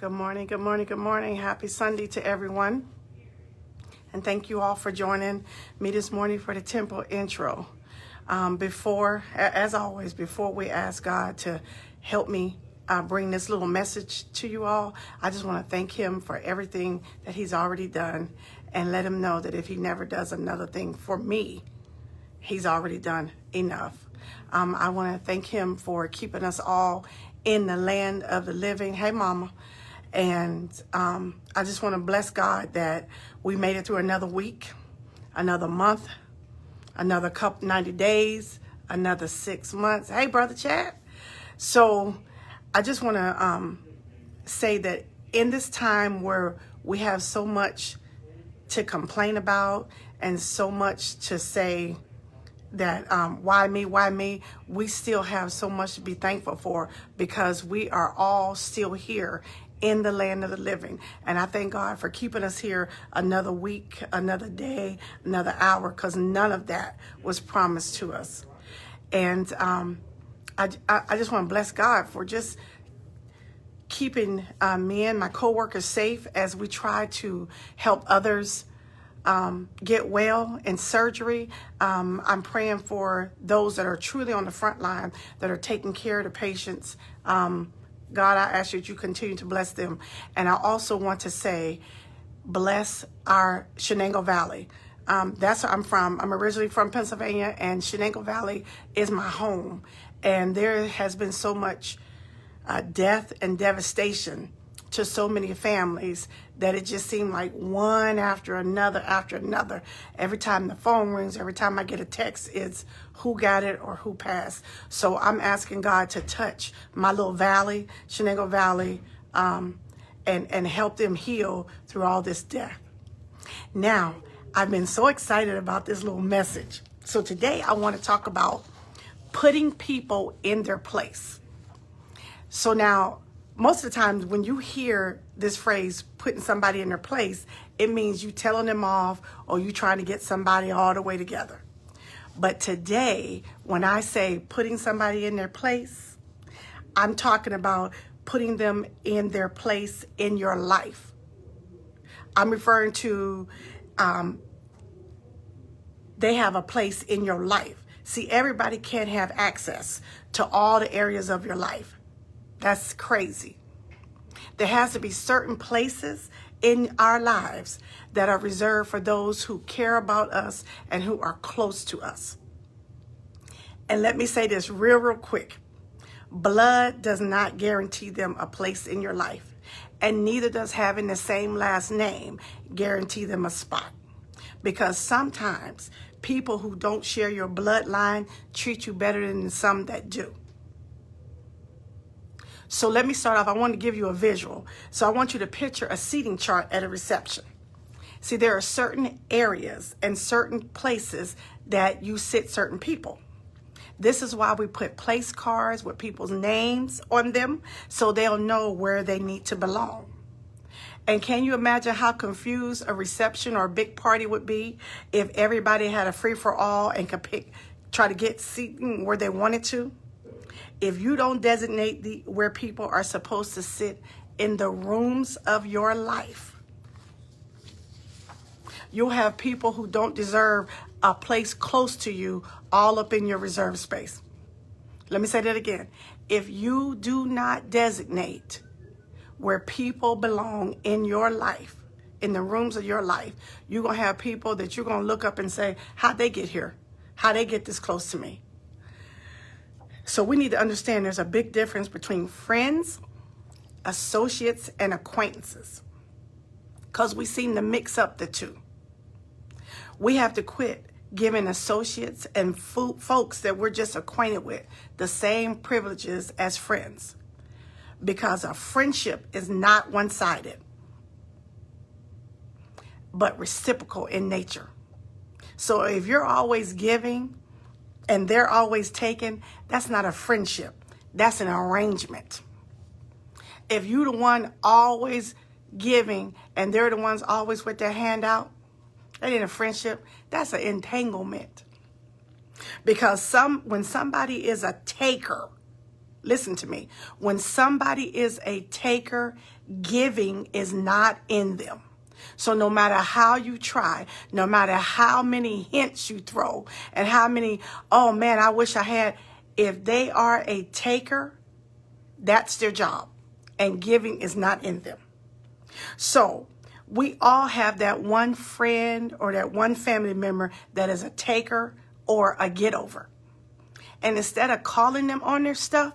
Good morning, good morning, good morning. Happy Sunday to everyone. And thank you all for joining me this morning for the temple intro. As always, before we ask God to help me bring this little message to you all, I just want to thank him for everything that he's already done and let him know that if he never does another thing for me, he's already done enough. I want to thank him for keeping us all in the land of the living. Hey, Mama. And I just want to bless God that we made it through another week, another month, another 90 days, another 6 months. Hey, Brother Chad. So I just want to say that in this time where we have so much to complain about and so much to say that why me, we still have so much to be thankful for because we are all still here in the land of the living. And I thank God for keeping us here another week, another day, another hour, because none of that was promised to us. And I just want to bless God for just keeping me and my coworkers safe as we try to help others get well in surgery. I'm praying for those that are truly on the front line, that are taking care of the patients. God, I ask you that you continue to bless them. And I also want to say, bless our Shenango Valley. That's where I'm from. I'm originally from Pennsylvania, and Shenango Valley is my home. And there has been so much death and devastation to so many families that it just seemed like one after another. Every time the phone rings, every time I get a text, it's who got it or who passed. So I'm asking God to touch my little valley, Shenango Valley, and help them heal through all this death. Now, I've been so excited about this little message. So today I want to talk about putting people in their place. So now, most of the times when you hear this phrase, putting somebody in their place, it means you telling them off or you trying to get somebody all the way together. But today, when I say putting somebody in their place, I'm talking about putting them in their place in your life. I'm referring to they have a place in your life. See, everybody can't have access to all the areas of your life. That's crazy. There has to be certain places in our lives that are reserved for those who care about us and who are close to us. And let me say this real quick. Blood does not guarantee them a place in your life, and neither does having the same last name guarantee them a spot. Because sometimes people who don't share your bloodline treat you better than some that do. So let me start off. I want to give you a visual. So I want you to picture a seating chart at a reception. See, there are certain areas and certain places that you sit certain people. This is why we put place cards with people's names on them so they'll know where they need to belong. And can you imagine how confused a reception or a big party would be if everybody had a free-for-all and could try to get seating where they wanted to? If you don't designate where people are supposed to sit in the rooms of your life, you'll have people who don't deserve a place close to you all up in your reserved space. Let me say that again. If you do not designate where people belong in your life, in the rooms of your life, you're going to have people that you're going to look up and say, how'd they get here? How'd they get this close to me? So we need to understand there's a big difference between friends, associates, and acquaintances, because we seem to mix up the two. We have to quit giving associates and folks that we're just acquainted with the same privileges as friends, because a friendship is not one-sided, but reciprocal in nature. So if you're always giving and they're always taking, that's not a friendship. That's an arrangement. If you're the one always giving and they're the ones always with their hand out, that ain't a friendship. That's an entanglement. Because when somebody is a taker, Listen to me. When somebody is a taker, giving is not in them. So no matter how you try, no matter how many hints you throw, and how many, oh man, I wish I had, if they are a taker, that's their job. And giving is not in them. So we all have that one friend or that one family member that is a taker or a get over. And instead of calling them on their stuff,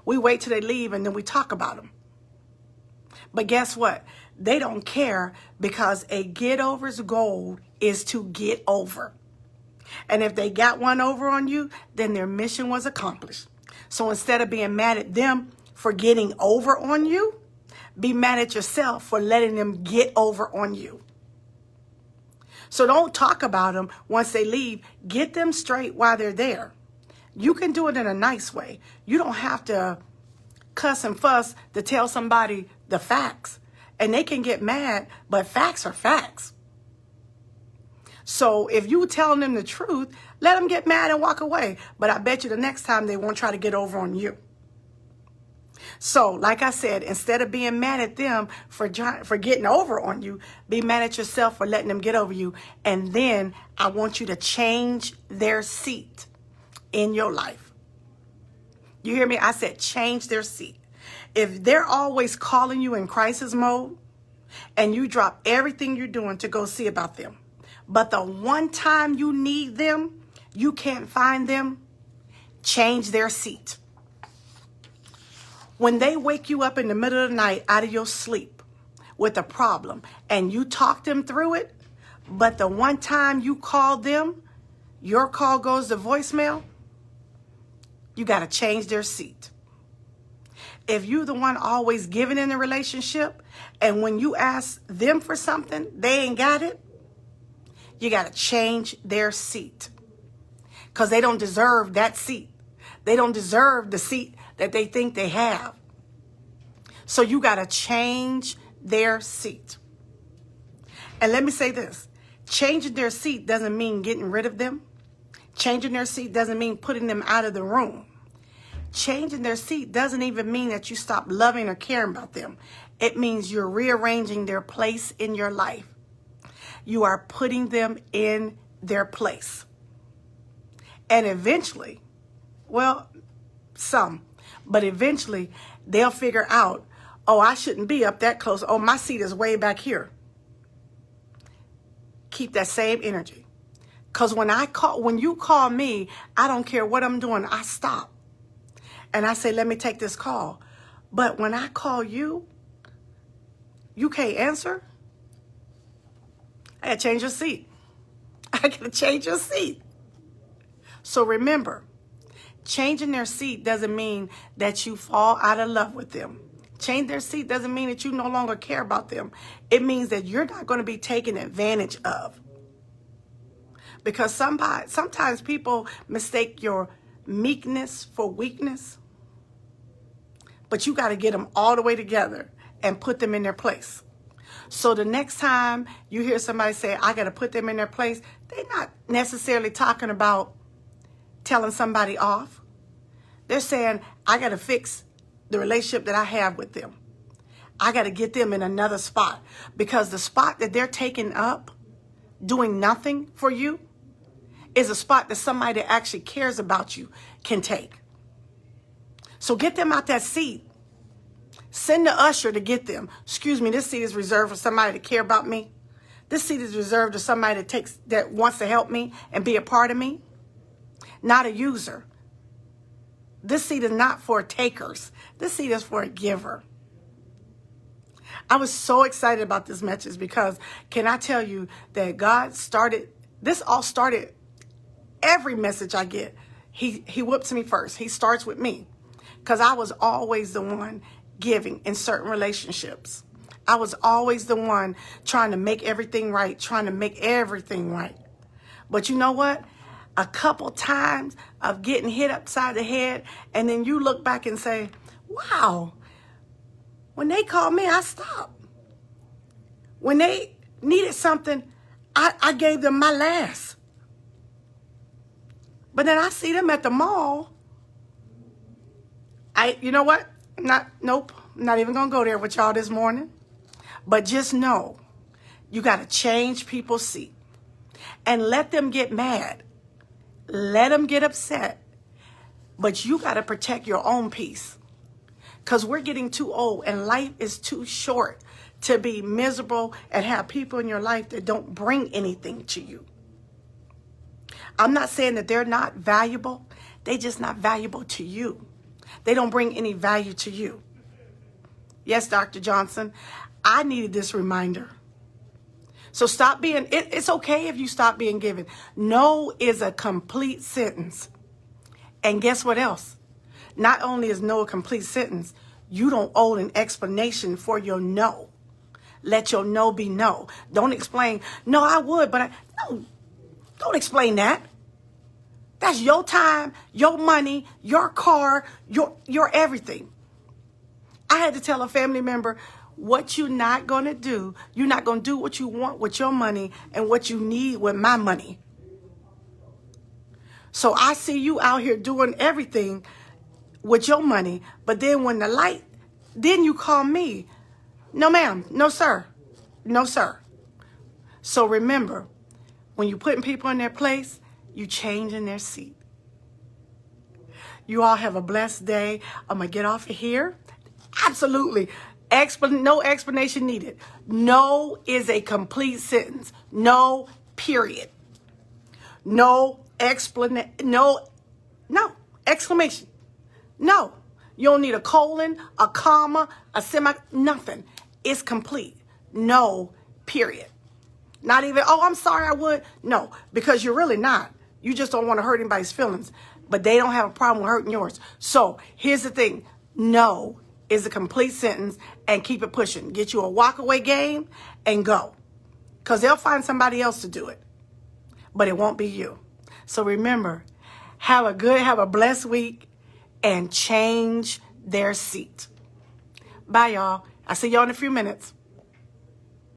we wait till they leave and then we talk about them. But guess what? They don't care, because a get over's goal is to get over. And if they got one over on you, then their mission was accomplished. So instead of being mad at them for getting over on you, be mad at yourself for letting them get over on you. So don't talk about them once they leave. Get them straight while they're there. You can do it in a nice way. You don't have to cuss and fuss to tell somebody the facts. And they can get mad, but facts are facts. So if you telling them the truth, let them get mad and walk away. But I bet you the next time they won't try to get over on you. So like I said, instead of being mad at them for getting over on you, be mad at yourself for letting them get over you. And then I want you to change their seat in your life. You hear me? I said change their seat. If they're always calling you in crisis mode and you drop everything you're doing to go see about them, but the one time you need them, you can't find them, change their seat. When they wake you up in the middle of the night out of your sleep with a problem and you talk them through it, but the one time you call them, your call goes to voicemail, you got to change their seat. If you're the one always giving in the relationship, and when you ask them for something, they ain't got it, you got to change their seat. Because they don't deserve that seat. They don't deserve the seat that they think they have. So you got to change their seat. And let me say this. Changing their seat doesn't mean getting rid of them. Changing their seat doesn't mean putting them out of the room. Changing their seat doesn't even mean that you stop loving or caring about them. It means you're rearranging their place in your life. You are putting them in their place. And eventually, well, but eventually they'll figure out, oh, I shouldn't be up that close. Oh, my seat is way back here. Keep that same energy. Because when you call me, I don't care what I'm doing, I stop. And I say, let me take this call. But when I call you, you can't answer. I gotta change your seat. I gotta change your seat. So remember, changing their seat doesn't mean that you fall out of love with them. Change their seat doesn't mean that you no longer care about them. It means that you're not going to be taken advantage of. Because sometimes people mistake your meekness for weakness. But you got to get them all the way together and put them in their place. So the next time you hear somebody say, I got to put them in their place, they're not necessarily talking about telling somebody off. They're saying, I got to fix the relationship that I have with them. I got to get them in another spot, because the spot that they're taking up, doing nothing for you, is a spot that somebody that actually cares about you can take. So get them out that seat. Send the usher to get them. Excuse me, this seat is reserved for somebody to care about me. This seat is reserved to somebody that wants to help me and be a part of me. Not a user. This seat is not for takers. This seat is for a giver. I was so excited about this message because can I tell you that God started, this all started, every message I get, he whips me first. He starts with me because I was always the one giving in certain relationships. I was always the one trying to make everything right, But you know what? A couple times of getting hit upside the head, and then you look back and say, wow, when they called me, I stopped. When they needed something, I gave them my last. But then I see them at the mall, You know what? Nope. I'm not even going to go there with y'all this morning. But just know, you got to change people's seat and let them get mad. Let them get upset. But you got to protect your own peace. Because we're getting too old and life is too short to be miserable and have people in your life that don't bring anything to you. I'm not saying that they're not valuable. They're just not valuable to you. They don't bring any value to you. Yes, Dr. Johnson, I needed this reminder. So stop being, it's okay if you stop being given. No is a complete sentence. And guess what else? Not only is no a complete sentence, you don't owe an explanation for your no. Let your no be no. Don't explain, no, I would, but no, don't explain that. That's your time, your money, your car, your everything. I had to tell a family member, what you're not going to do, you're not going to do what you want with your money and what you need with my money. So I see you out here doing everything with your money, but then when the light, then you call me. No, ma'am. No, sir. No, sir. So remember, when you're putting people in their place, you changing their seat. You all have a blessed day. I'm going to get off of here. Absolutely. No explanation needed. No is a complete sentence. No, period. No explanation. No exclamation. No. You don't need a colon, a comma, a semi, nothing. It's complete. No, period. Not even, oh, I'm sorry, I would. No, because you're really not. You just don't want to hurt anybody's feelings, but they don't have a problem with hurting yours. So here's the thing. No is a complete sentence, and keep it pushing. Get you a walk-away game and go. Because they'll find somebody else to do it, but it won't be you. So remember, have a blessed week and change their seat. Bye, y'all. I'll see y'all in a few minutes.